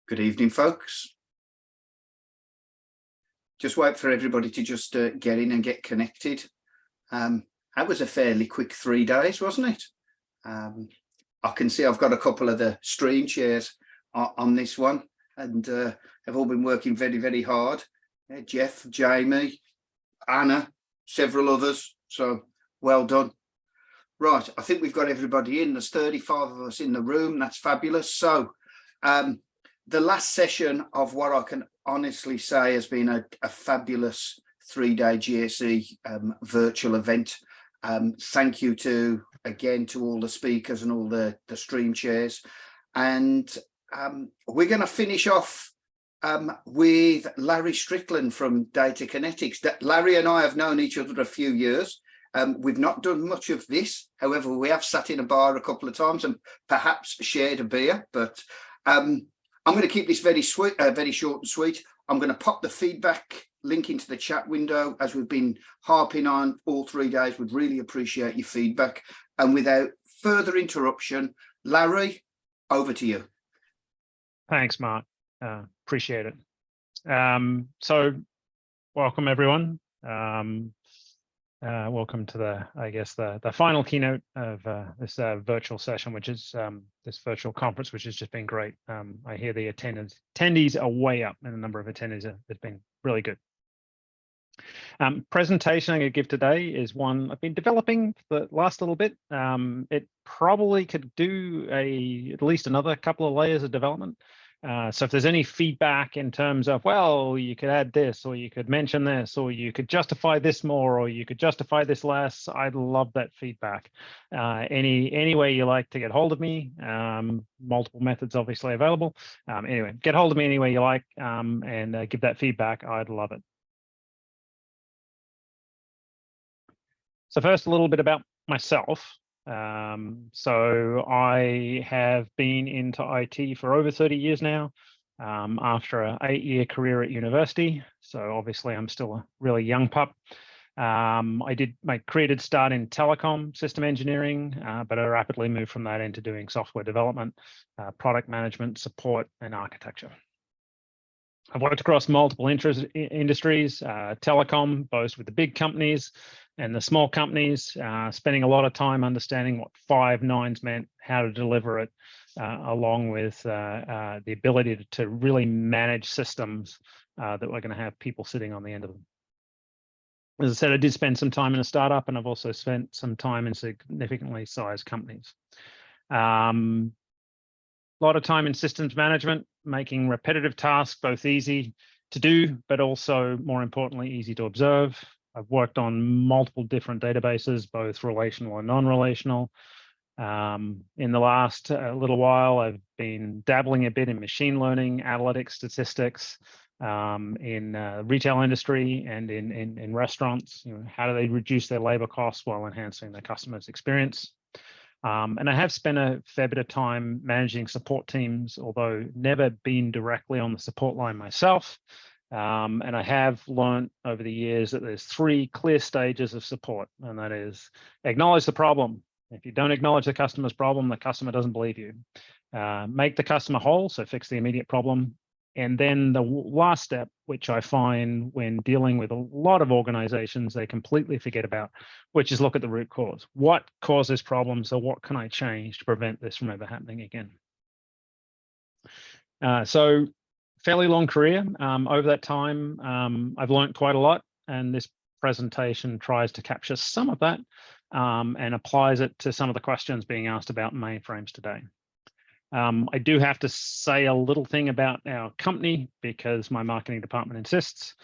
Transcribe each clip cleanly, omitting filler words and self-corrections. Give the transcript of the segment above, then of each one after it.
Good evening, folks. Just wait for everybody to just get in and get connected. That was a fairly quick 3 days, wasn't it? I can see I've got a couple of the stream shares on this one, and have all been working very, very hard. Jeff, Jamie, Anna, several others. So well done. Right, I think we've got everybody in. There's 35 of us in the room. That's fabulous. So the last session of what I can honestly say has been a fabulous 3-day GSE virtual event. Thank you again to all the speakers and all the stream chairs. And we're going to finish off with Larry Strickland from Datakinetics. Larry and I have known each other a few years. We've not done much of this. However, we have sat in a bar a couple of times and perhaps shared a beer. But I'm going to keep this very short and sweet. I'm going to pop the feedback link into the chat window, as we've been harping on all 3 days. Would really appreciate your feedback. And without further interruption, Larry, over to you. Thanks, Mark. Appreciate it. So welcome, everyone. Welcome to the final keynote of this virtual session, which is this virtual conference, which has just been great. I hear the attendees are way up, and the number of attendees has been really good. Presentation I'm going to give today is one I've been developing for the last little bit. It probably could do at least another couple of layers of development. So if there's any feedback in terms of, well, you could add this, or you could mention this, or you could justify this more, or you could justify this less, I'd love that feedback. Any way you like to get hold of me, multiple methods obviously available. Anyway, get hold of me any way you like, and give that feedback. I'd love it. So first, a little bit about myself. So I have been into IT for over 30 years now, after an 8-year career at university. So obviously I'm still a really young pup. My career did start in telecom system engineering, but I rapidly moved from that into doing software development, product management, support, and architecture. I've worked across multiple industries, telecom, both with the big companies and the small companies, spending a lot of time understanding what 5 nines meant, how to deliver it, along with the ability to really manage systems that we're going to have people sitting on the end of them. As I said, I did spend some time in a startup, and I've also spent some time in significantly sized companies. A lot of time in systems management, making repetitive tasks both easy to do, but also, more importantly, easy to observe. I've worked on multiple different databases, both relational and non-relational. In the last little while, I've been dabbling a bit in machine learning, analytics, statistics, in retail industry and in restaurants. How do they reduce their labor costs while enhancing the customer's experience? And I have spent a fair bit of time managing support teams, although never been directly on the support line myself. And I have learned over the years that there's 3 clear stages of support, and that is acknowledge the problem. If you don't acknowledge the customer's problem, the customer doesn't believe you. Make the customer whole, so fix the immediate problem. And then the last step, which I find when dealing with a lot of organizations, they completely forget about, which is look at the root cause. What causes problems, or what can I change to prevent this from ever happening again? So fairly long career. Over that time, I've learned quite a lot, and this presentation tries to capture some of that and applies it to some of the questions being asked about mainframes today. I do have to say a little thing about our company because my marketing department insists.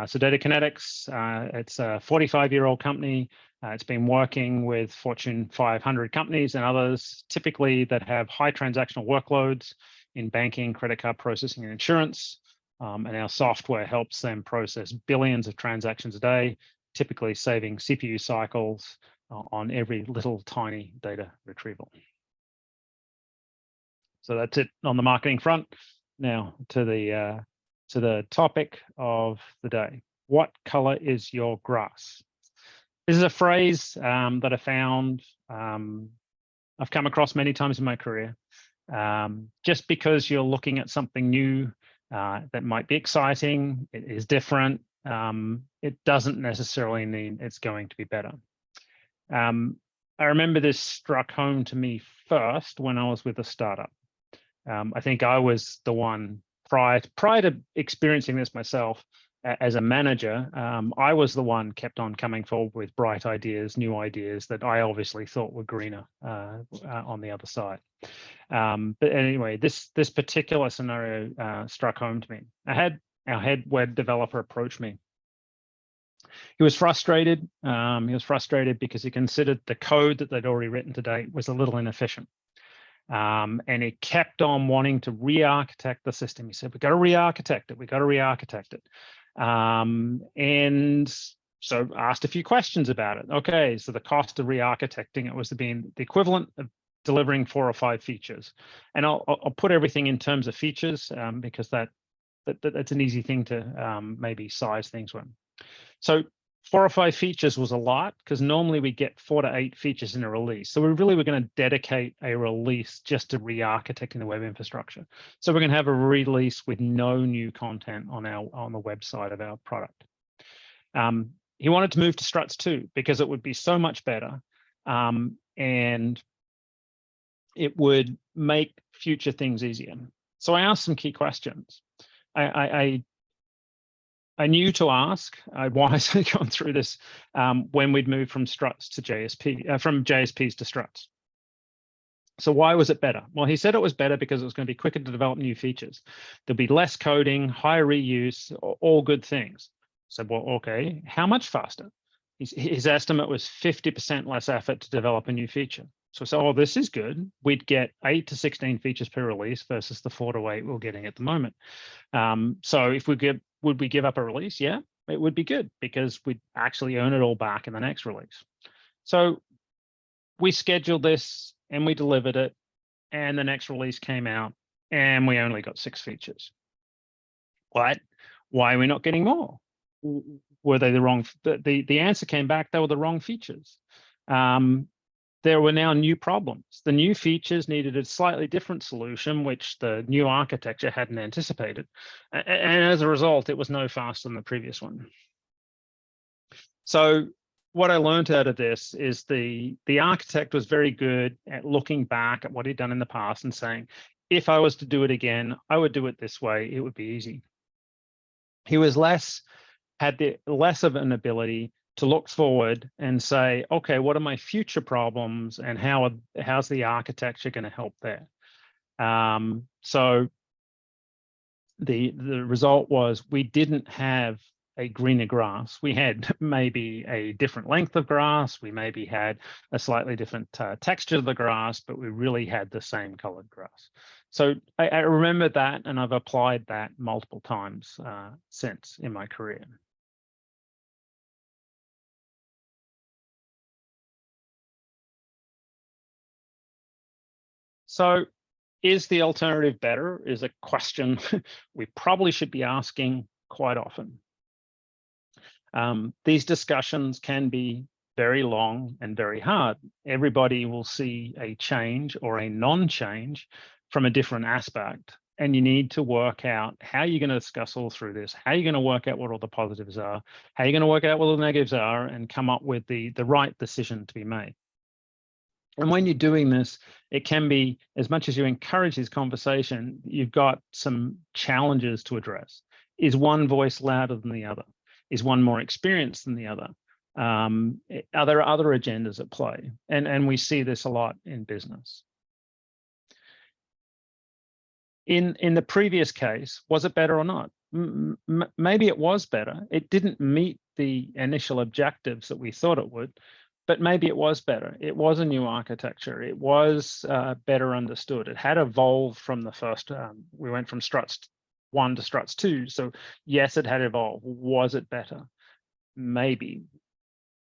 So Datakinetics, it's a 45-year-old company. It's been working with Fortune 500 companies and others, typically that have high transactional workloads in banking, credit card processing, and insurance. And our software helps them process billions of transactions a day, typically saving CPU cycles on every little tiny data retrieval. So that's it on the marketing front. Now to the topic of the day. What color is your grass? This is a phrase that I found I've come across many times in my career. Just because you're looking at something new that might be exciting, it is different, it doesn't necessarily mean it's going to be better. I remember this struck home to me first when I was with a startup. I think I was the one prior to experiencing this myself as a manager. I was the one kept on coming forward with bright ideas, new ideas that I obviously thought were greener on the other side. But anyway, this particular scenario struck home to me. I had our head web developer approach me. He was frustrated. He was frustrated because he considered the code that they'd already written to date was a little inefficient. And he kept on wanting to re-architect the system. He said, "We've got to re-architect it. We've got to re-architect it." And so asked a few questions about it. Okay, so the cost of re-architecting it was the equivalent of delivering 4 or 5 features. And I'll put everything in terms of features because that's an easy thing to maybe size things with. So 4 or 5 features was a lot because normally we get 4 to 8 features in a release. So we really were going to dedicate a release just to re-architecting the web infrastructure. So we're going to have a release with no new content on the website of our product. He wanted to move to Struts 2 because it would be so much better, and it would make future things easier. So I asked some key questions. I knew to ask. I'd wisely gone through this when we'd moved from Struts to JSP, from JSPs to Struts. So why was it better? Well, he said it was better because it was going to be quicker to develop new features. There'll be less coding, higher reuse, all good things. So, well, okay, how much faster? His estimate was 50% less effort to develop a new feature. So, oh, this is good. We'd get 8 to 16 features per release versus the 4 to 8 we're getting at the moment. So if would we give up a release? Yeah, it would be good because we'd actually earn it all back in the next release. So we scheduled this and we delivered it, and the next release came out and we only got 6 features. What? Why are we not getting more? Were they the wrong? The answer came back, they were the wrong features. There were now new problems. The new features needed a slightly different solution, which the new architecture hadn't anticipated. And as a result, it was no faster than the previous one. So what I learned out of this is the architect was very good at looking back at what he'd done in the past and saying, if I was to do it again, I would do it this way. It would be easy. He was less of an ability to look forward and say, okay, what are my future problems and how's the architecture going to help there? So the result was we didn't have a greener grass. We had maybe a different length of grass. We maybe had a slightly different texture of the grass, but we really had the same colored grass. So I remember that, and I've applied that multiple times since in my career. So is the alternative better is a question we probably should be asking quite often. These discussions can be very long and very hard. Everybody will see a change or a non-change from a different aspect, and you need to work out how you're going to discuss all through this, how you're going to work out what all the positives are, how you're going to work out what all the negatives are, and come up with the right decision to be made. And when you're doing this, it can be, as much as you encourage this conversation, you've got some challenges to address. Is one voice louder than the other? Is one more experienced than the other? Are there other agendas at play? And we see this a lot in business. In the previous case, was it better or not? Maybe it was better. It didn't meet the initial objectives that we thought it would, but maybe it was better. It was a new architecture. It was better understood. It had evolved from the first. We went from Struts 1 to Struts 2. So yes, it had evolved. Was it better? Maybe.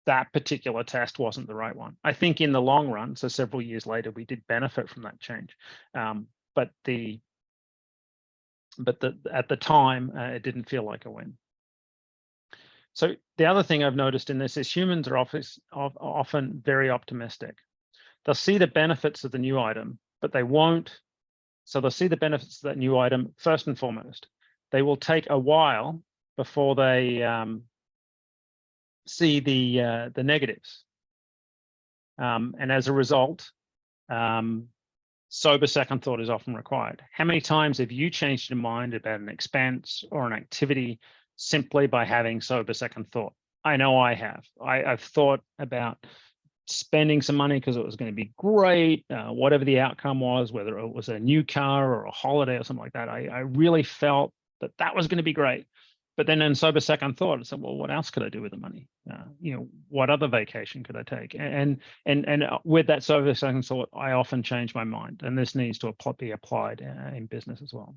That particular test wasn't the right one. I think in the long run, so several years later, we did benefit from that change. But at the time, it didn't feel like a win. So the other thing I've noticed in this is humans are often very optimistic. they'll see the benefits of the new item, but they won't. So they'll see the benefits of that new item first and foremost. They will take a while before they see the negatives. And as a result, sober second thought is often required. How many times have you changed your mind about an expense or an activity simply by having sober second thought? I know I have. I've thought about spending some money because it was going to be great, whatever the outcome was, whether it was a new car or a holiday or something like that. I really felt that that was going to be great. But then in sober second thought, I said, well, what else could I do with the money? What other vacation could I take? And with that sober second thought, I often change my mind. And this needs to be applied in business as well.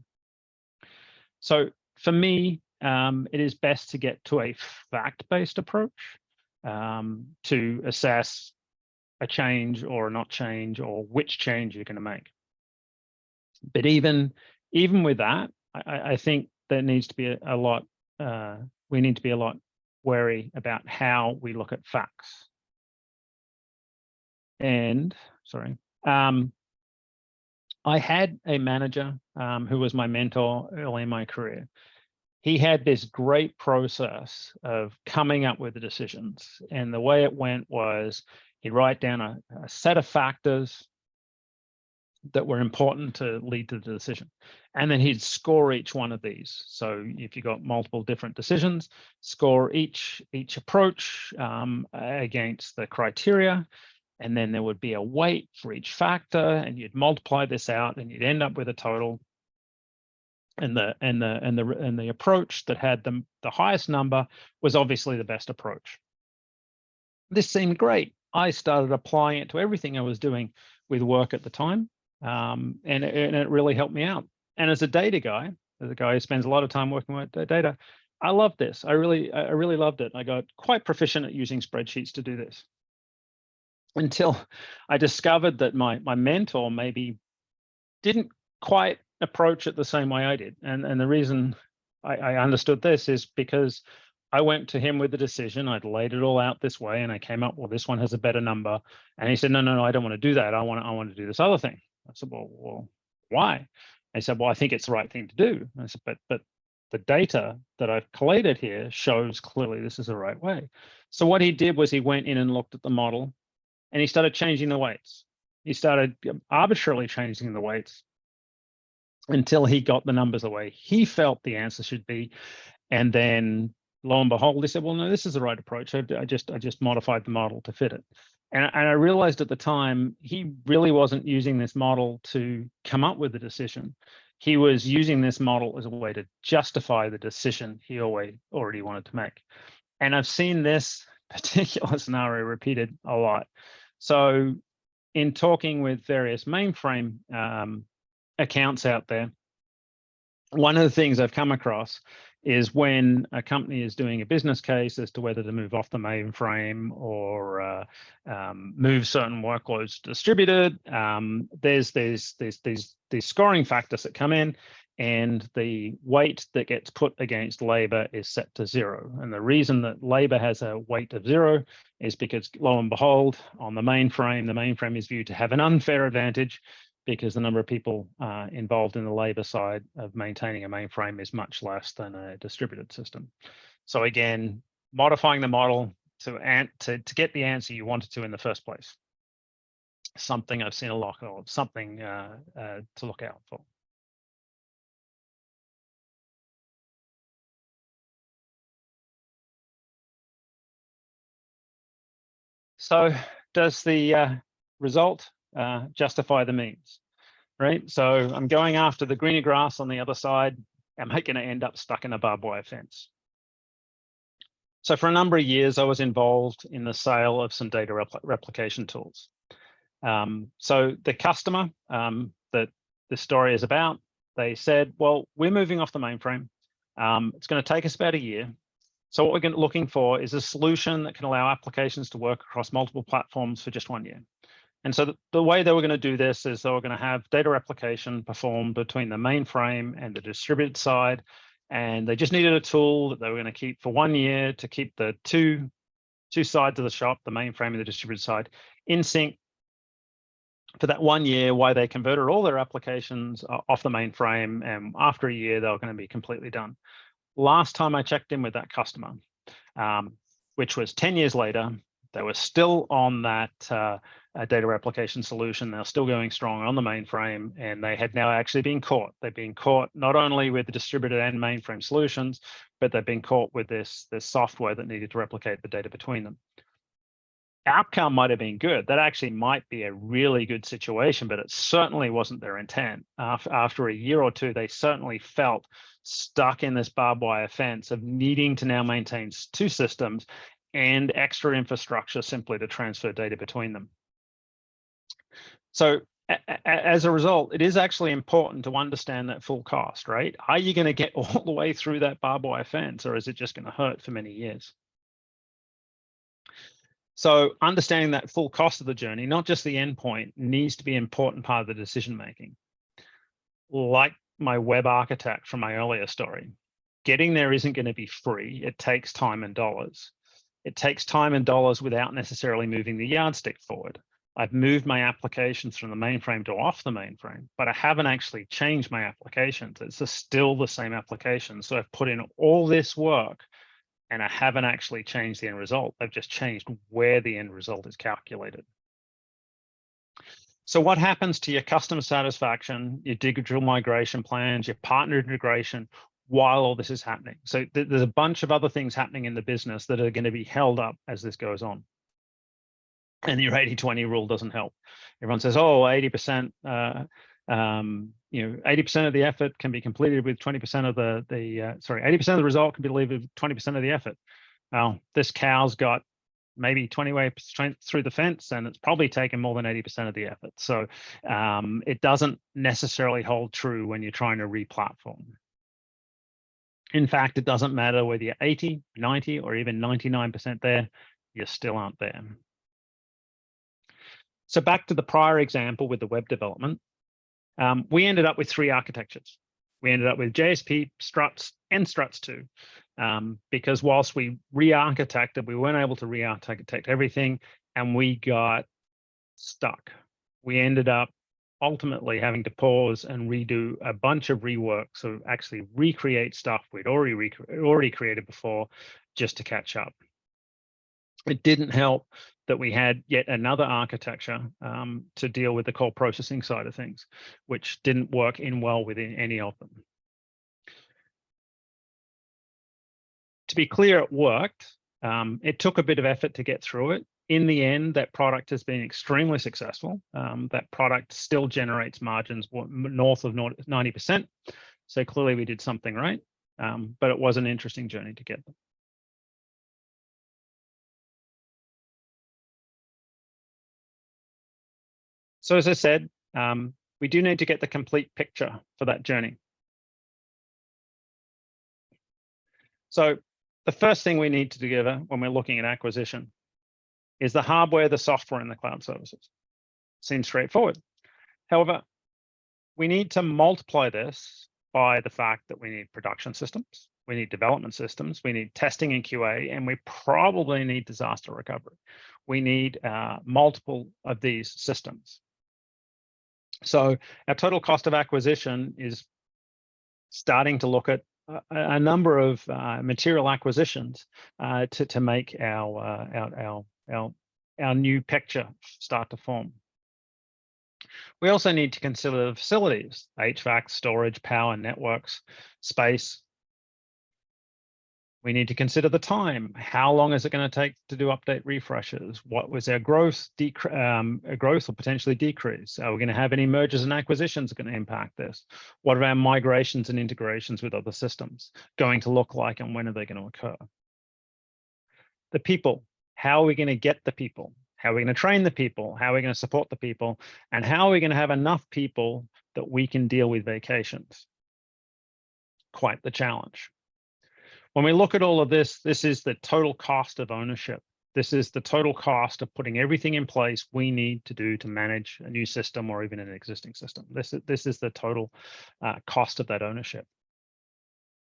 So for me, it is best to get to a fact-based approach to assess a change or a not change, or which change you're going to make. But even with that, I think there needs to be a lot. We need to be a lot wary about how we look at facts. And I had a manager who was my mentor early in my career. He had this great process of coming up with the decisions. And the way it went was he'd write down a set of factors that were important to lead to the decision. And then he'd score each one of these. So if you got multiple different decisions, score each approach against the criteria. And then there would be a weight for each factor, and you'd multiply this out and you'd end up with a total. And the approach that had the highest number was obviously the best approach. This seemed great. I started applying it to everything I was doing with work at the time, and it really helped me out. And as a data guy, as a guy who spends a lot of time working with data, I loved this. I really loved it. I got quite proficient at using spreadsheets to do this, until I discovered that my mentor maybe didn't quite approach it the same way I did. And the reason I understood this is because I went to him with the decision. I'd laid it all out this way, and I came up, well, this one has a better number. And he said, no, I don't want to do that. I want to do this other thing. I said, well, why? He said, well, I think it's the right thing to do. And I said, but the data that I've collated here shows clearly this is the right way. So what he did was he went in and looked at the model, and he started changing the weights. He started arbitrarily changing the weights until he got the numbers the way he felt the answer should be. And then lo and behold, he said, well, no, this is the right approach. I just modified the model to fit it. And I realized at the time, he really wasn't using this model to come up with a decision. He was using this model as a way to justify the decision he already wanted to make. And I've seen this particular scenario repeated a lot. So in talking with various mainframe accounts out there, one of the things I've come across is when a company is doing a business case as to whether to move off the mainframe or move certain workloads distributed, there's these scoring factors that come in, and the weight that gets put against labor is set to 0. And the reason that labor has a weight of 0 is because, lo and behold, on the mainframe is viewed to have an unfair advantage, because the number of people involved in the labor side of maintaining a mainframe is much less than a distributed system. So again, modifying the model to get the answer you wanted to in the first place. Something I've seen a lot of, something to look out for. So does the result justify the means, right? So I'm going after the greener grass on the other side. Am I going to end up stuck in a barbed wire fence? So for a number of years, I was involved in the sale of some data replication tools. So the customer that this story is about, they said, well, we're moving off the mainframe. It's going to take us about a year. So what we're looking for is a solution that can allow applications to work across multiple platforms for just 1 year. And so the way they were going to do this is they were going to have data replication performed between the mainframe and the distributed side. And they just needed a tool that they were going to keep for 1 year to keep the two sides of the shop, the mainframe and the distributed side, in sync for that 1 year why they converted all their applications off the mainframe, and after a year, they were going to be completely done. Last time I checked in with that customer, which was 10 years later, they were still on that data replication solution. They're still going strong on the mainframe, and they had now actually been caught. They've been caught not only with the distributed and mainframe solutions, but they've been caught with this software that needed to replicate the data between them. Outcome might have been good. That actually might be a really good situation, but it certainly wasn't their intent. After a year or two, they certainly felt stuck in this barbed wire fence of needing to now maintain two systems and extra infrastructure simply to transfer data between them. So as a result, it is actually important to understand that full cost, right? Are you going to get all the way through that barbed wire fence, or is it just going to hurt for many years? So understanding that full cost of the journey, not just the endpoint, needs to be an important part of the decision-making. Like my web architect from my earlier story, getting there isn't going to be free. It takes time and dollars. It takes time and dollars without necessarily moving the yardstick forward. I've moved my applications from the mainframe to off the mainframe, but I haven't actually changed my applications. It's still the same application. So I've put in all this work and I haven't actually changed the end result. I've just changed where the end result is calculated. So what happens to your customer satisfaction, your digital migration plans, your partner integration while all this is happening? So there's a bunch of other things happening in the business that are going to be held up as this goes on. And your 80-20 rule doesn't help. Everyone says, oh, 80%, 80% of the effort can be completed with 20% of 80% of the result can be delivered with 20% of the effort. Well, this cow's got maybe 20% through the fence, and it's probably taken more than 80% of the effort. So it doesn't necessarily hold true when you're trying to re-platform. In fact, it doesn't matter whether you're 80, 90, or even 99% there, you still aren't there. So back to the prior example with the web development, we ended up with 3 architectures. We ended up with JSP, Struts, and Struts 2, because whilst we re-architected, we weren't able to re-architect everything, and we got stuck. We ended up ultimately having to pause and redo a bunch of rework, so actually recreate stuff we'd already created before just to catch up. It didn't help that we had yet another architecture to deal with the call processing side of things, which didn't work in well within any of them. To be clear, it worked. It took a bit of effort to get through it. In the end, that product has been extremely successful. That product still generates margins north of 90%. So clearly we did something right, but it was an interesting journey to get them. So as I said, we do need to get the complete picture for that journey. So the first thing we need to together when we're looking at acquisition is the hardware, the software, and the cloud services. Seems straightforward. However, we need to multiply this by the fact that we need production systems, we need development systems, we need testing and QA, and we probably need disaster recovery. We need multiple of these systems. So our total cost of acquisition is starting to look at a number of material acquisitions to make our new picture start to form. We also need to consider the facilities: HVAC, storage, power, networks, space. We need to consider the time. How long is it going to take to do update refreshes? What was our growth or potentially decrease? Are we going to have any mergers and acquisitions going to impact this? What are our migrations and integrations with other systems going to look like, and when are they going to occur? The people. How are we going to get the people? How are we going to train the people? How are we going to support the people? And how are we going to have enough people that we can deal with vacations? Quite the challenge. When we look at all of this, this is the total cost of ownership. This is the total cost of putting everything in place we need to do to manage a new system or even an existing system. This is the total cost of that ownership.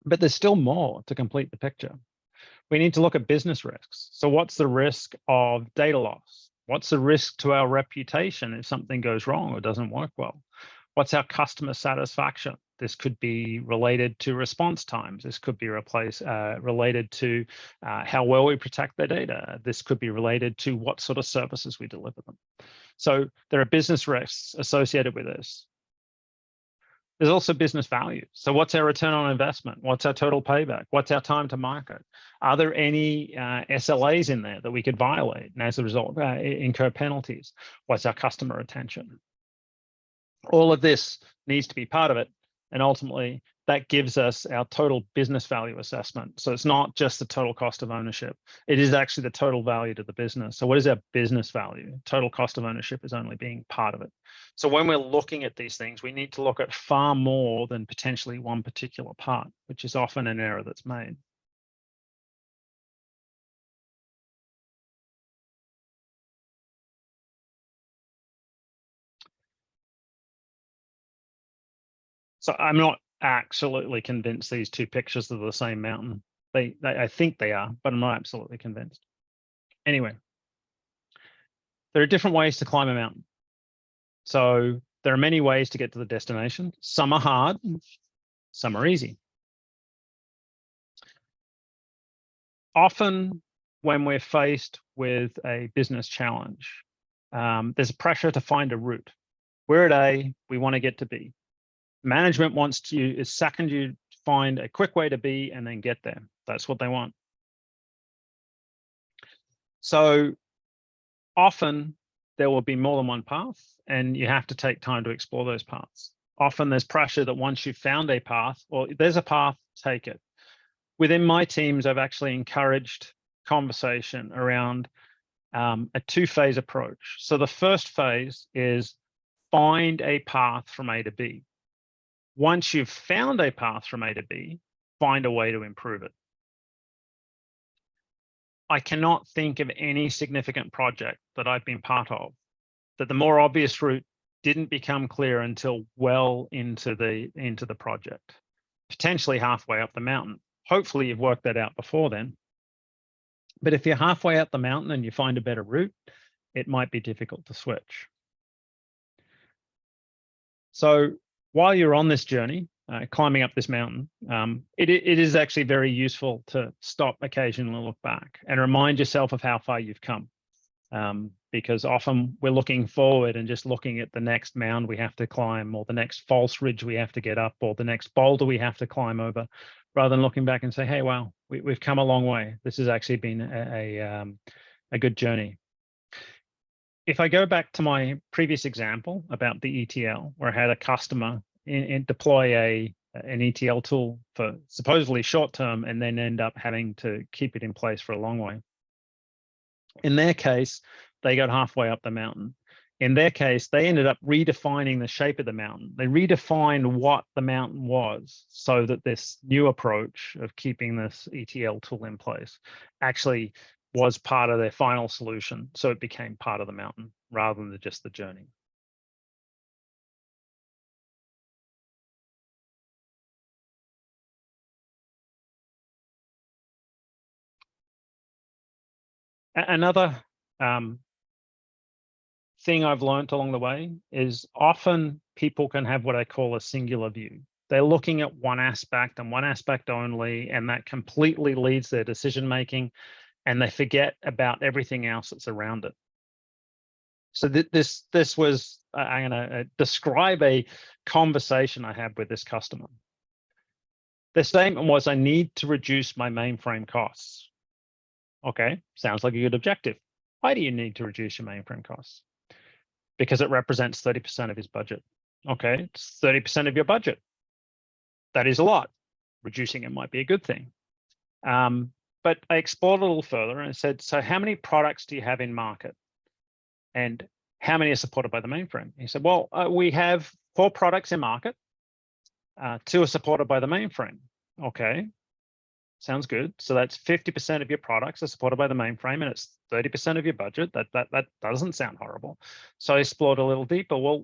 But there's still more to complete the picture. We need to look at business risks. So what's the risk of data loss? What's the risk to our reputation if something goes wrong or doesn't work well? What's our customer satisfaction? This could be related to response times. This could be related to how well we protect their data. This could be related to what sort of services we deliver them. So there are business risks associated with this. There's also business value. So what's our return on investment? What's our total payback? What's our time to market? Are there any SLAs in there that we could violate and as a result incur penalties? What's our customer retention? All of this needs to be part of it. And ultimately, that gives us our total business value assessment. So it's not just the total cost of ownership. It is actually the total value to the business. So what is our business value? Total cost of ownership is only being part of it. So when we're looking at these things, we need to look at far more than potentially one particular part, which is often an error that's made. So I'm not absolutely convinced these two pictures are the same mountain. I think they are, but I'm not absolutely convinced. Anyway, there are different ways to climb a mountain. So there are many ways to get to the destination. Some are hard, some are easy. Often when we're faced with a business challenge, there's a pressure to find a route. We're at A, we want to get to B. Management wants to second you to find a quick way to B and then get there. That's what they want. So often there will be more than one path and you have to take time to explore those paths. Often there's pressure that once you've found a path, or there's a path, take it. Within my teams, I've actually encouraged conversation around a two-phase approach. So the first phase is find a path from A to B. Once you've found a path from A to B, find a way to improve it. I cannot think of any significant project that I've been part of that the more obvious route didn't become clear until well into the project, potentially halfway up the mountain. Hopefully you've worked that out before then. But if you're halfway up the mountain and you find a better route, it might be difficult to switch. So while you're on this journey, climbing up this mountain, it is actually very useful to stop occasionally and look back and remind yourself of how far you've come. Because often we're looking forward and just looking at the next mound we have to climb, or the next false ridge we have to get up, or the next boulder we have to climb over, rather than looking back and say, hey, wow, we've come a long way. This has actually been a good journey. If I go back to my previous example about the ETL, where I had a customer deploy an ETL tool for supposedly short term and then end up having to keep it in place for a long way. In their case, they got halfway up the mountain. In their case, they ended up redefining the shape of the mountain. They redefined what the mountain was so that this new approach of keeping this ETL tool in place actually was part of their final solution. So it became part of the mountain rather than just the journey. Another thing I've learned along the way is often people can have what I call a singular view. They're looking at one aspect and one aspect only, and that completely leads their decision making, and they forget about everything else that's around it. So this was, I'm going to describe a conversation I had with this customer. Their statement was, I need to reduce my mainframe costs. Okay, sounds like a good objective. Why do you need to reduce your mainframe costs? Because it represents 30% of his budget. Okay, it's 30% of your budget. That is a lot. Reducing it might be a good thing. But I explored a little further and I said, so how many products do you have in market? And how many are supported by the mainframe? He said, well, we have 4 products in market. 2 are supported by the mainframe. Okay, sounds good. So that's 50% of your products are supported by the mainframe, and it's 30% of your budget. That doesn't sound horrible. So I explored a little deeper. Well,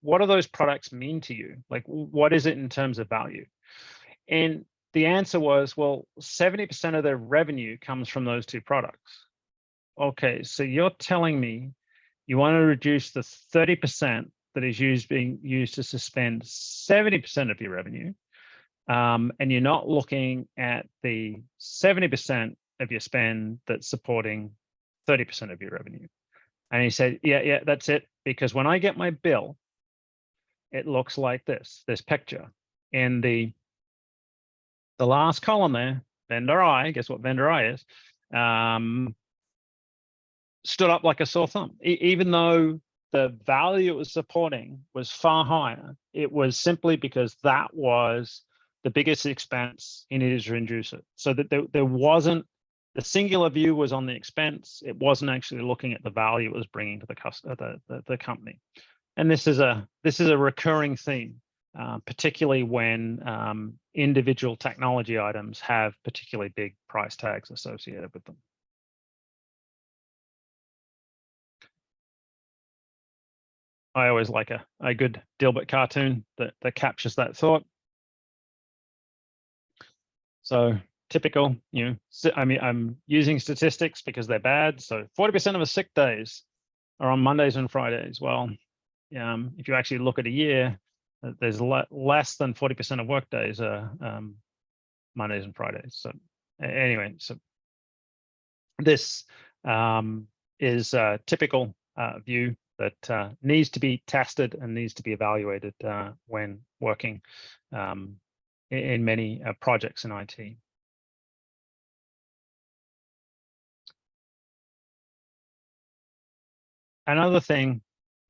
what do those products mean to you? Like, what is it in terms of value? And the answer was, well, 70% of their revenue comes from those 2 products. okay, so you're telling me you want to reduce the 30% that is being used to suspend 70% of your revenue, and you're not looking at the 70% of your spend that's supporting 30% of your revenue. And he said, yeah, that's it. Because when I get my bill, it looks like this picture. In the last column there, vendor I, guess what vendor I is, stood up like a sore thumb. Even though the value it was supporting was far higher, it was simply because that was the biggest expense he needed to reduce it. So that there wasn't, the singular view was on the expense. It wasn't actually looking at the value it was bringing to the customer, the company. And this is a recurring theme, particularly when individual technology items have particularly big price tags associated with them. I always like a good Dilbert cartoon that captures that thought. So typical, I mean, I'm using statistics because they're bad. So 40% of the sick days are on Mondays and Fridays. Well, if you actually look at a year, there's less than 40% of work days are Mondays and Fridays. So anyway, so this is a typical view that needs to be tested and needs to be evaluated when working in many projects in IT. Another thing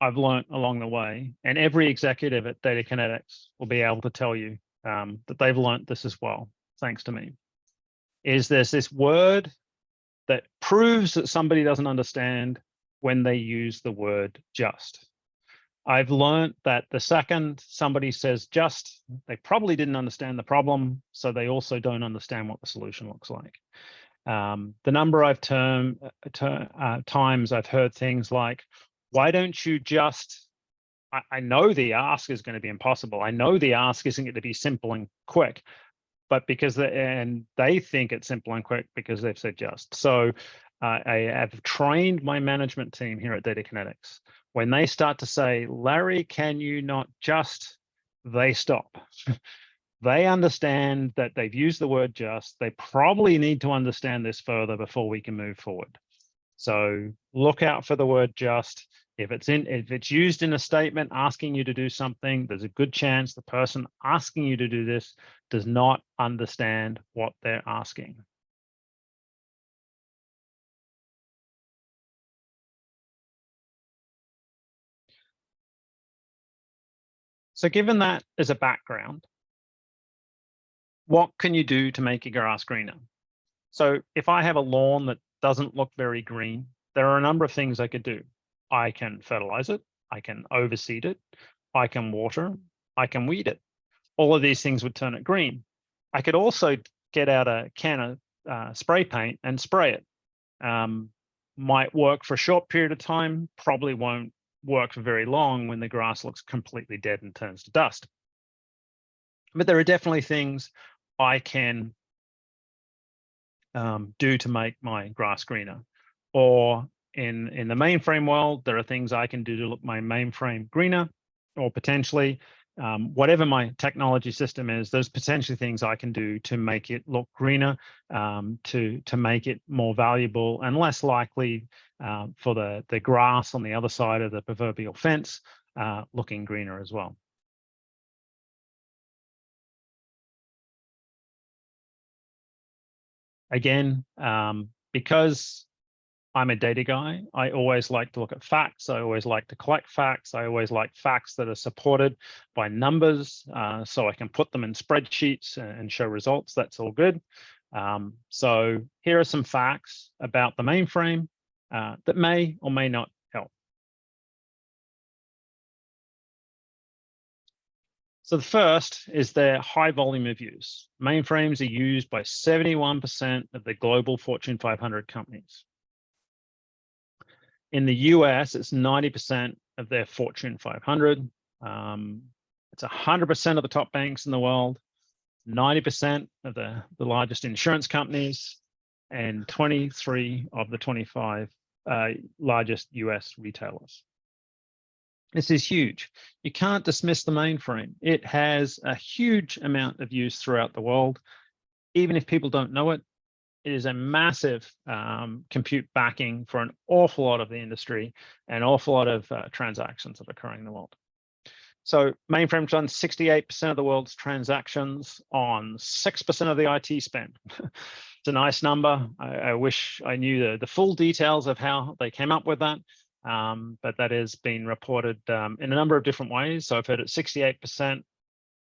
I've learned along the way, and every executive at Datakinetics will be able to tell you that they've learned this as well, thanks to me, is there's this word that proves that somebody doesn't understand when they use the word just. I've learned that the second somebody says just, they probably didn't understand the problem, so they also don't understand what the solution looks like. The number of times I've heard things like, why don't you just, I know the ask is going to be impossible. I know the ask isn't going to be simple and quick, but because they think it's simple and quick because they've said just. So I have trained my management team here at Datakinetics. When they start to say, Larry, can you not just, they stop. They understand that they've used the word just. They probably need to understand this further before we can move forward. So look out for the word just. If it's used in a statement asking you to do something, there's a good chance the person asking you to do this does not understand what they're asking. So given that as a background, what can you do to make your grass greener? So if I have a lawn that doesn't look very green, there are a number of things I could do. I can fertilize it, I can overseed it, I can water, I can weed it. All of these things would turn it green. I could also get out a can of spray paint and spray it. Might work for a short period of time, probably won't work for very long when the grass looks completely dead and turns to dust. But there are definitely things I can do to make my grass greener. Or in the mainframe world, there are things I can do to look my mainframe greener, or potentially whatever my technology system is, there's potentially things I can do to make it look greener, to make it more valuable and less likely for the grass on the other side of the proverbial fence looking greener as well. Again, because I'm a data guy, I always like to look at facts. I always like to collect facts. I always like facts that are supported by numbers, so I can put them in spreadsheets and show results. That's all good. So here are some facts about the mainframe that may or may not help. So the first is their high volume of use. Mainframes are used by 71% of the global Fortune 500 companies. In the US, it's 90% of their Fortune 500. It's 100% of the top banks in the world, 90% of the largest insurance companies, and 23 of the 25 largest US retailers. This is huge. You can't dismiss the mainframe. It has a huge amount of use throughout the world. Even if people don't know it, it is a massive compute backing for an awful lot of the industry, an awful lot of transactions that are occurring in the world. So mainframes run 68% of the world's transactions on 6% of the IT spend. It's a nice number. I wish I knew the full details of how they came up with that, but that has been reported in a number of different ways. So I've heard it 68%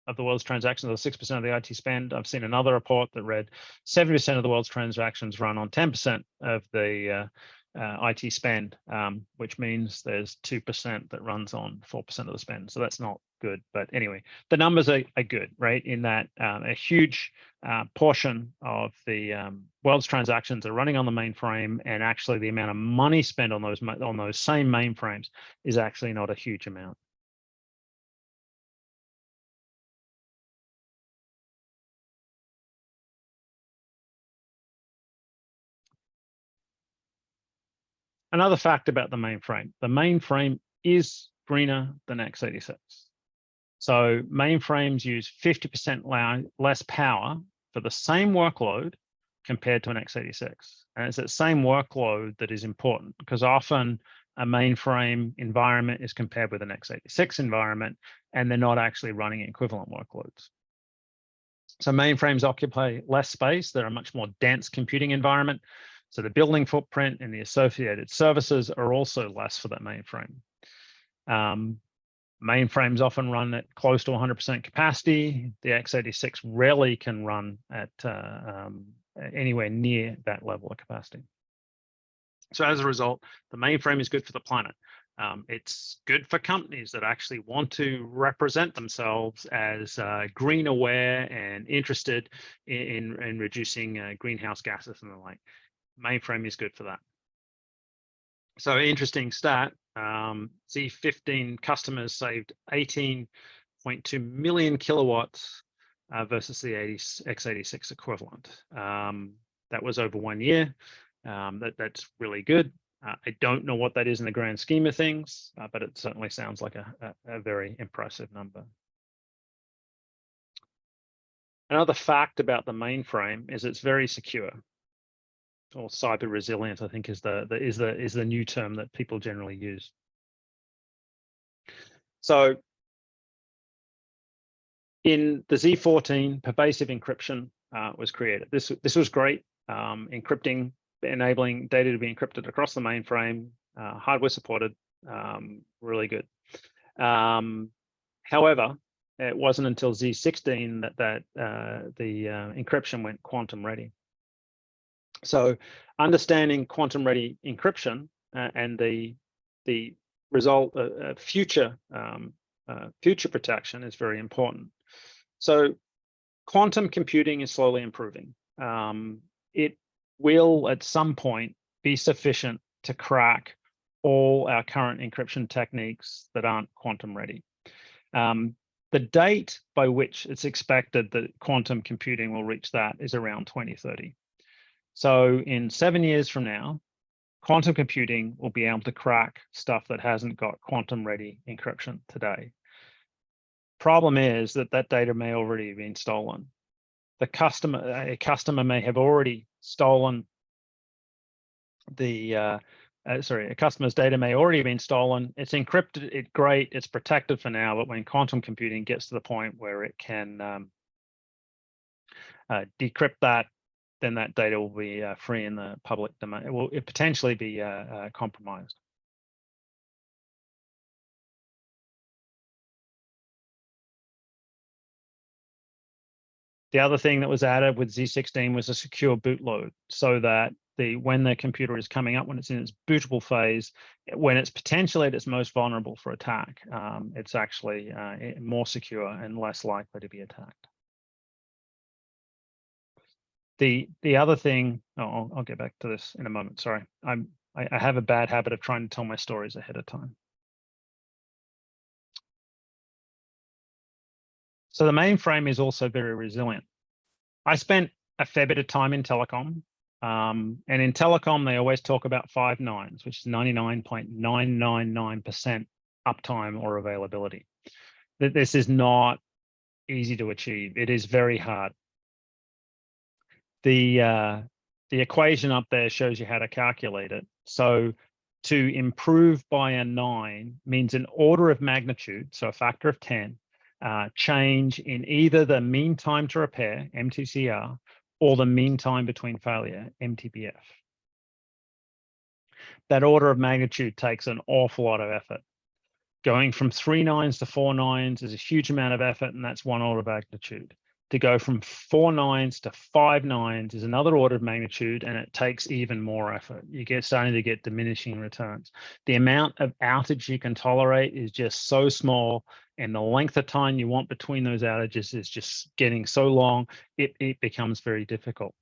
of the world's transactions or 6% of the IT spend. I've seen another report that read 70% of the world's transactions run on 10% of the IT spend, which means there's 2% that runs on 4% of the spend. So that's not good. But anyway, the numbers are good, right? In that a huge portion of the world's transactions are running on the mainframe, and actually the amount of money spent on those same mainframes is actually not a huge amount. Another fact about the mainframe is greener than x86. So mainframes use 50% less power for the same workload compared to an x86. And it's that same workload that is important, because often a mainframe environment is compared with an x86 environment, and they're not actually running equivalent workloads. So mainframes occupy less space. They're a much more dense computing environment. So the building footprint and the associated services are also less for that mainframe. Mainframes often run at close to 100% capacity. The x86 rarely can run at anywhere near that level of capacity. So as a result, the mainframe is good for the planet. It's good for companies that actually want to represent themselves as green aware and interested in reducing greenhouse gases and the like. Mainframe is good for that. So interesting stat, Z15 customers saved 18.2 million kilowatts versus the x86 equivalent. That was over 1 year. That's really good. I don't know what that is in the grand scheme of things, but it certainly sounds like a very impressive number. Another fact about the mainframe is it's very secure, or cyber resilient, I think is the new term that people generally use. So in the Z14, pervasive encryption was created. This was great, enabling data to be encrypted across the mainframe, hardware supported, really good. However, it wasn't until Z16 that the encryption went quantum ready. So understanding quantum ready encryption and the result of future protection is very important. So quantum computing is slowly improving. It will at some point be sufficient to crack all our current encryption techniques that aren't quantum ready. The date by which it's expected that quantum computing will reach that is around 2030. So in 7 years from now, quantum computing will be able to crack stuff that hasn't got quantum ready encryption today. Problem is that data may already have been stolen. A customer may have already stolen a customer's data may already have been stolen. It's encrypted, it's great, it's protected for now, but when quantum computing gets to the point where it can decrypt that, then that data will be free in the public domain. It will potentially be compromised. The other thing that was added with Z16 was a secure bootload, so that when the computer is coming up, when it's in its bootable phase, when it's potentially at its most vulnerable for attack, it's actually more secure and less likely to be attacked. The other thing, I'll get back to this in a moment. Sorry, I have a bad habit of trying to tell my stories ahead of time. So the mainframe is also very resilient. I spent a fair bit of time in telecom. And in telecom, they always talk about 5 nines, which is 99.999% uptime or availability. This is not easy to achieve. It is very hard. The equation up there shows you how to calculate it. So to improve by a 9 means an order of magnitude, so a factor of 10, change in either the mean time to repair, MTCR, or the mean time between failure, MTBF. That order of magnitude takes an awful lot of effort. Going from 3 nines to 4 nines is a huge amount of effort, and that's one order of magnitude. To go from 4 nines to 5 nines is another order of magnitude, and it takes even more effort. You starting to get diminishing returns. The amount of outage you can tolerate is just so small, and the length of time you want between those outages is just getting so long, it becomes very difficult.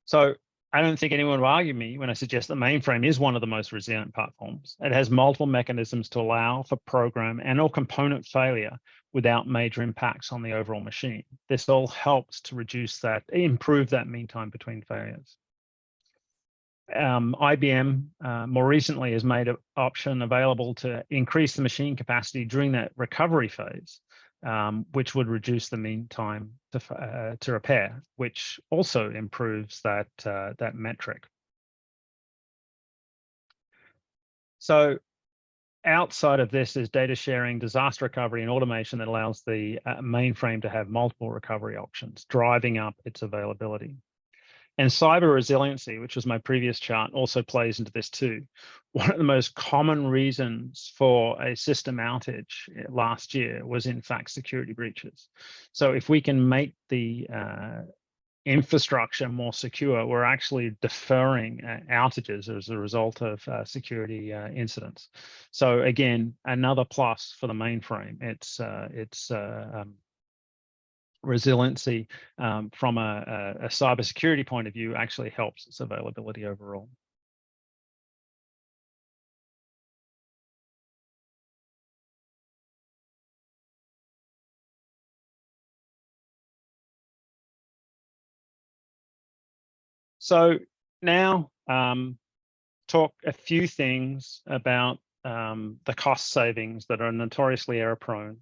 So I don't think anyone will argue me when I suggest that mainframe is one of the most resilient platforms. It has multiple mechanisms to allow for program and or component failure without major impacts on the overall machine. This all helps to improve that mean time between failures. IBM more recently has made an option available to increase the machine capacity during that recovery phase, which would reduce the mean time to repair, which also improves that metric. So outside of this is data sharing, disaster recovery, and automation that allows the mainframe to have multiple recovery options, driving up its availability. And cyber resiliency, which was my previous chart, also plays into this too. One of the most common reasons for a system outage last year was in fact security breaches. So if we can make the infrastructure more secure, we're actually deferring outages as a result of security incidents. So again, another plus for the mainframe. It's resiliency from a cybersecurity point of view actually helps its availability overall. So now talk a few things about the cost savings that are notoriously error prone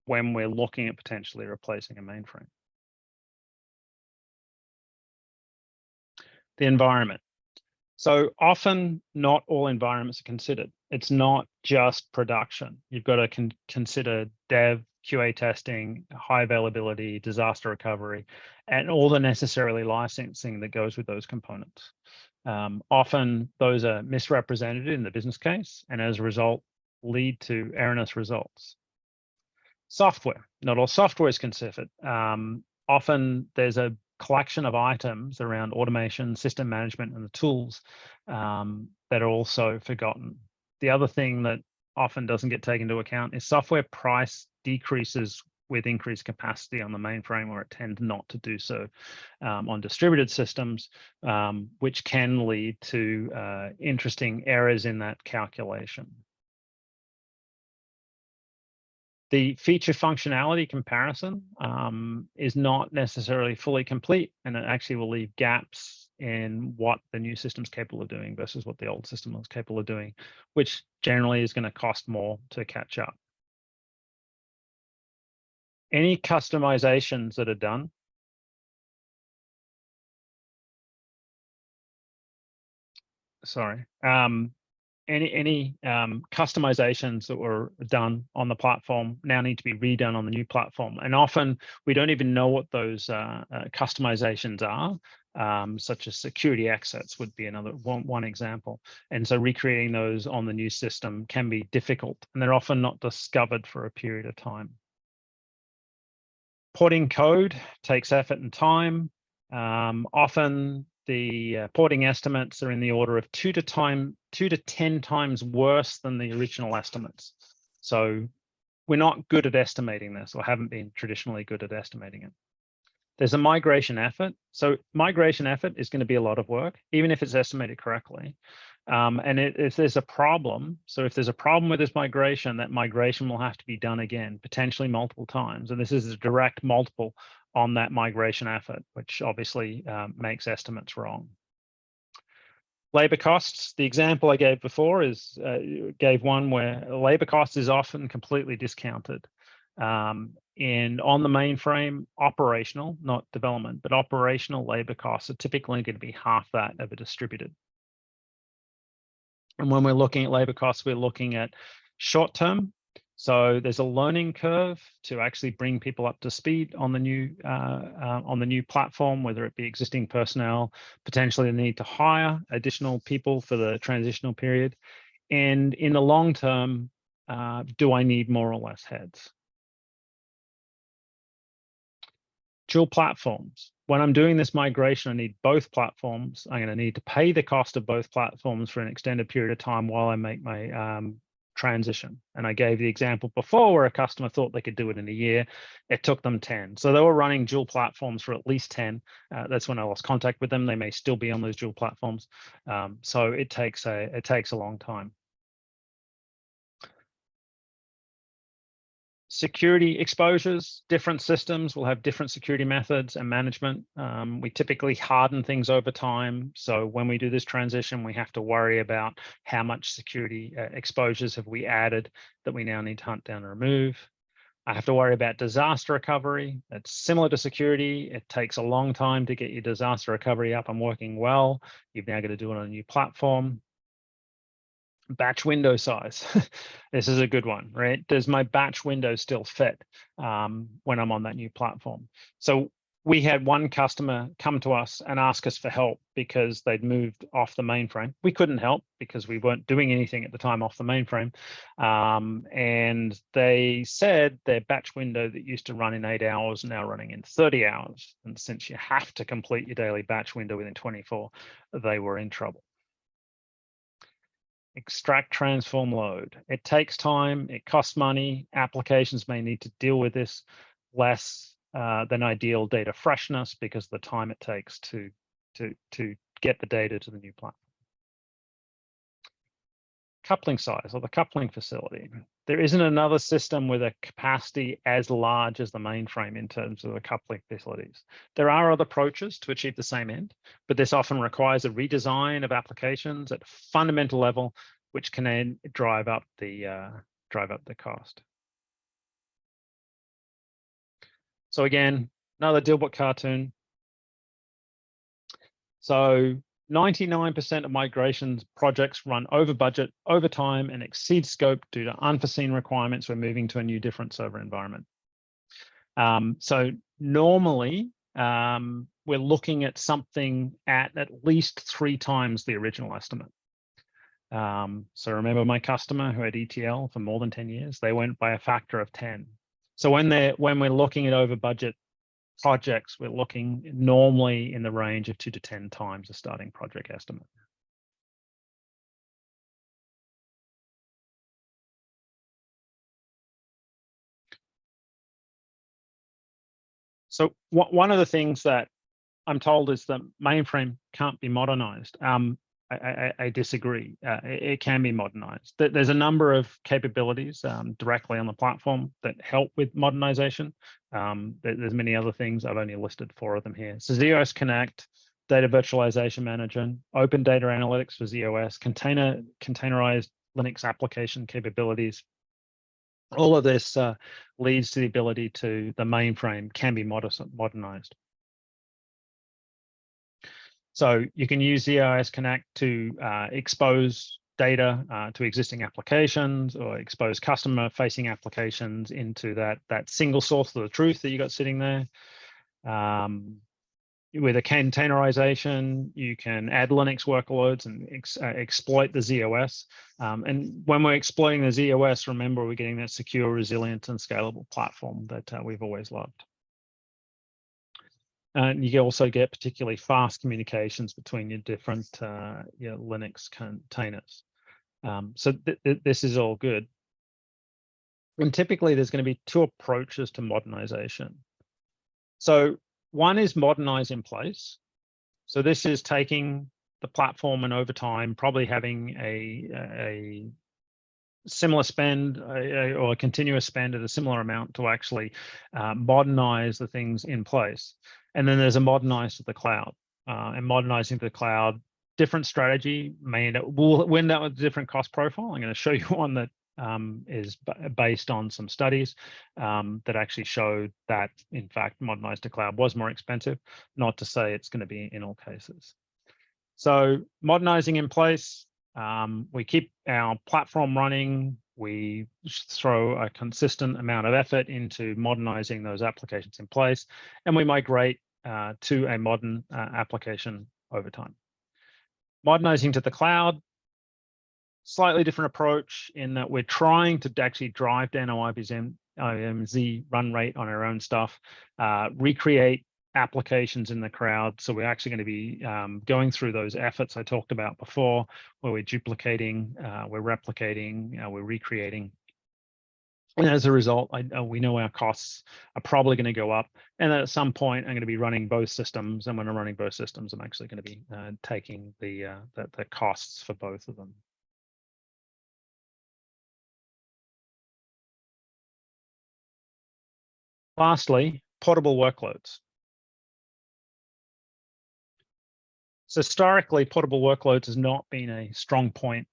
when we're looking at potentially replacing a mainframe. The environment. So often not all environments are considered. It's not just production. You've got to consider dev, QA testing, high availability, disaster recovery, and all the necessarily licensing that goes with those components. Often those are misrepresented in the business case, and as a result, lead to erroneous results. Software. Not all software is considered. Often there's a collection of items around automation, system management, and the tools that are also forgotten. The other thing that often doesn't get taken into account is software price decreases with increased capacity on the mainframe, or it tends not to do so on distributed systems, which can lead to interesting errors in that calculation. The feature functionality comparison is not necessarily fully complete, and it actually will leave gaps in what the new system is capable of doing versus what the old system was capable of doing, which generally is going to cost more to catch up. Any customizations that are done any customizations that were done on the platform now need to be redone on the new platform. And often we don't even know what those customizations are, such as security exits would be another one example. And so recreating those on the new system can be difficult, and they're often not discovered for a period of time. Porting code takes effort and time. Often the porting estimates are in the order of 2 to 10 times worse than the original estimates. So we're not good at estimating this, or haven't been traditionally good at estimating it. There's a migration effort. So migration effort is going to be a lot of work, even if it's estimated correctly. And if there's a problem, so if there's a problem with this migration, that migration will have to be done again, potentially multiple times. And this is a direct multiple on that migration effort, which obviously makes estimates wrong. Labor costs, the example I gave before is gave one where labor cost is often completely discounted. And on the mainframe, operational, not development, but operational labor costs are typically going to be half that of a distributed. And when we're looking at labor costs, we're looking at short term. So there's a learning curve to actually bring people up to speed on the new platform, whether it be existing personnel, potentially the need to hire additional people for the transitional period. And in the long term, do I need more or less heads? Dual platforms. When I'm doing this migration, I need both platforms. I'm going to need to pay the cost of both platforms for an extended period of time while I make my transition. And I gave the example before where a customer thought they could do it in a year. It took them 10. So they were running dual platforms for at least 10. That's when I lost contact with them. They may still be on those dual platforms. So it takes a long time. Security exposures, different systems will have different security methods and management. We typically harden things over time. So when we do this transition, we have to worry about how much security exposures have we added that we now need to hunt down and remove. I have to worry about disaster recovery. It's similar to security. It takes a long time to get your disaster recovery up and working well. You've now got to do it on a new platform. Batch window size. This is a good one, right? Does my batch window still fit when I'm on that new platform? So we had one customer come to us and ask us for help because they'd moved off the mainframe. We couldn't help because we weren't doing anything at the time off the mainframe. And they said their batch window that used to run in 8 hours now running in 30 hours. And since you have to complete your daily batch window within 24, they were in trouble. Extract, transform, load. It takes time, it costs money. Applications may need to deal with this less than ideal data freshness because of the time it takes to get the data to the new platform. Coupling size or the coupling facility. There isn't another system with a capacity as large as the mainframe in terms of the coupling facilities. There are other approaches to achieve the same end, but this often requires a redesign of applications at a fundamental level, which can then drive up the cost. So again, another DealBook cartoon. So 99% of migrations projects run over budget, over time, and exceed scope due to unforeseen requirements when moving to a new different server environment. So normally, we're looking at something at least 3 times the original estimate. So remember my customer who had ETL for more than 10 years, they went by a factor of 10. So when we're looking at over budget projects, we're looking normally in the range of 2 to 10 times the starting project estimate. So one of the things that I'm told is the mainframe can't be modernized. I disagree. It can be modernized. There's a number of capabilities directly on the platform that help with modernization. There's many other things. I've only listed 4 of them here. So ZOS Connect, Data Virtualization Manager, Open Data Analytics for ZOS, containerized Linux application capabilities. All of this leads to the ability to the mainframe can be modernized. So you can use ZOS Connect to expose data to existing applications or expose customer-facing applications into that single source of the truth that you got sitting there. With a containerization, you can add Linux workloads and exploit the ZOS. And when we're exploiting the ZOS, remember we're getting that secure, resilient, and scalable platform that we've always loved. And you can also get particularly fast communications between your different your Linux containers. So this is all good. And typically there's going to be 2 approaches to modernization. So one is modernize in place. So this is taking the platform and over time, probably having a similar spend or continuous spend at a similar amount to actually modernize the things in place. And then there's a modernize to the cloud. And modernizing to the cloud, different strategy will end up with a different cost profile. I'm going to show you one that is based on some studies that actually showed that, in fact, modernized to cloud was more expensive, not to say it's going to be in all cases. So modernizing in place, we keep our platform running. We throw a consistent amount of effort into modernizing those applications in place, and we migrate to a modern application over time. Modernizing to the cloud, slightly different approach in that we're trying to actually drive down our IMZ run rate on our own stuff, recreate applications in the crowd. So we're actually going to be going through those efforts I talked about before, where we're duplicating, we're replicating, we're recreating. And as a result, we know our costs are probably going to go up. And at some point, I'm going to be running both systems. And when I'm running both systems, I'm actually going to be taking the costs for both of them. Lastly, portable workloads. So historically, portable workloads has not been a strong point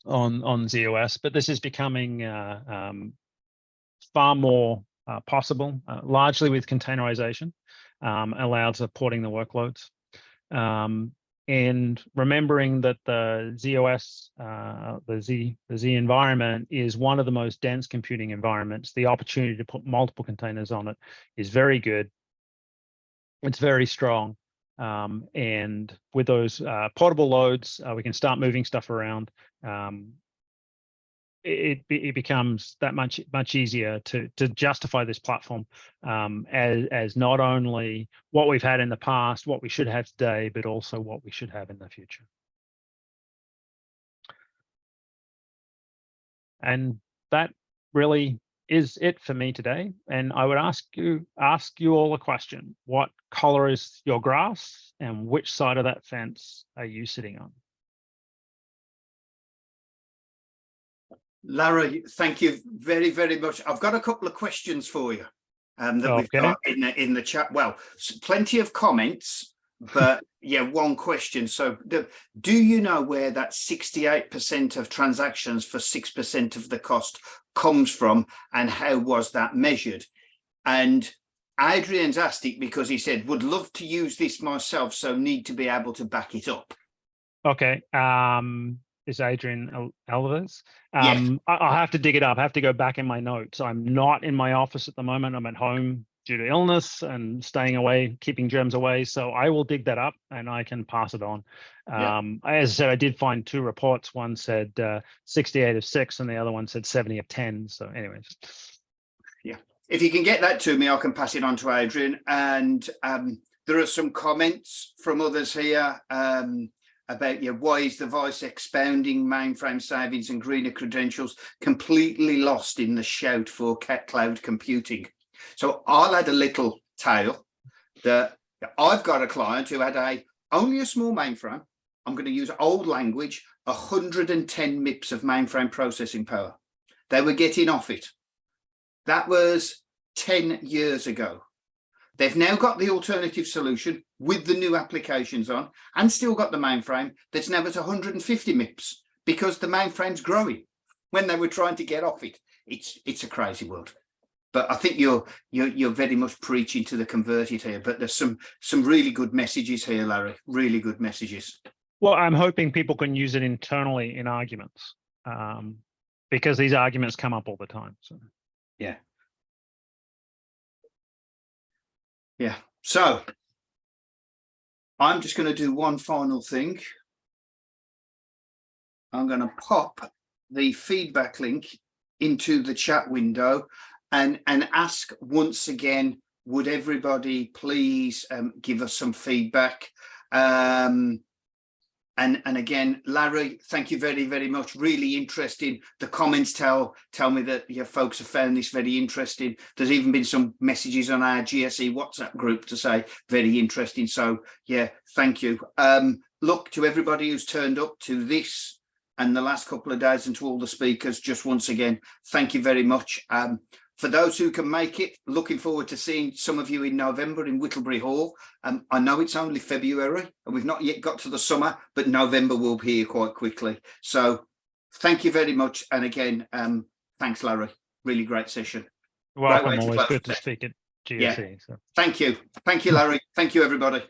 on z/OS, but this is becoming far more possible, largely with containerization, allows porting the workloads. And remembering that the z/OS, the Z environment is one of the most dense computing environments. The opportunity to put multiple containers on it is very good. It's very strong. And with those portable loads, we can start moving stuff around. It becomes that much easier to justify this platform as not only what we've had in the past, what we should have today, but also what we should have in the future. And that really is it for me today. And I would ask you all a question: what color is your grass, and which side of that fence are you sitting on? Larry, thank you very, very much. I've got a couple of questions for you that we've got in the chat. Well, plenty of comments, but yeah, one question. So do you know where that 68% of transactions for 6% of the cost comes from, and how was that measured? And Adrian's asked it because he said, would love to use this myself, so need to be able to back it up. Okay. Is Adrian Alvarez? Yes. I'll have to dig it up. I have to go back in my notes. I'm not in my office at the moment. I'm at home due to illness and staying away, keeping germs away. So I will dig that up and I can pass it on. As I said, I did find two reports. One said 68 of 6 and the other one said 70 of 10. So anyways. Yeah. If you can get that to me, I can pass it on to Adrian. And there are some comments from others here about why is the voice expounding mainframe savings and greener credentials completely lost in the shout for cloud computing. So I'll add a little tale that I've got a client who had only a small mainframe. I'm going to use old language, 110 MIPS of mainframe processing power. They were getting off it. That was 10 years ago. They've now got the alternative solution with the new applications on and still got the mainframe that's now at 150 MIPS because the mainframe's growing when they were trying to get off it. It's a crazy world. But I think you're very much preaching to the converted here. But there's some really good messages here, Larry. Really good messages. Well, I'm hoping people can use it internally in arguments because these arguments come up all the time. So yeah. Yeah, so I'm just going to do one final thing. I'm going to pop the feedback link into the chat window and ask once again, would everybody please give us some feedback? And again, Larry, thank you very, very much. Really interesting. The comments tell me that your folks have found this very interesting. There's even been some messages on our GSE WhatsApp group to say very interesting. So yeah, thank you. Look, to everybody who's turned up to this and the last couple of days, and to all the speakers, just once again, thank you very much. For those who can make it, looking forward to seeing some of you in November in Whittlebury Hall. I know it's only February and we've not yet got to the summer, but November will be here quite quickly. So thank you very much. And again, thanks, Larry. Really great session. Welcome. Always good to speak at GSE. Yeah. So. Thank you. Thank you, Larry. Thank you, everybody.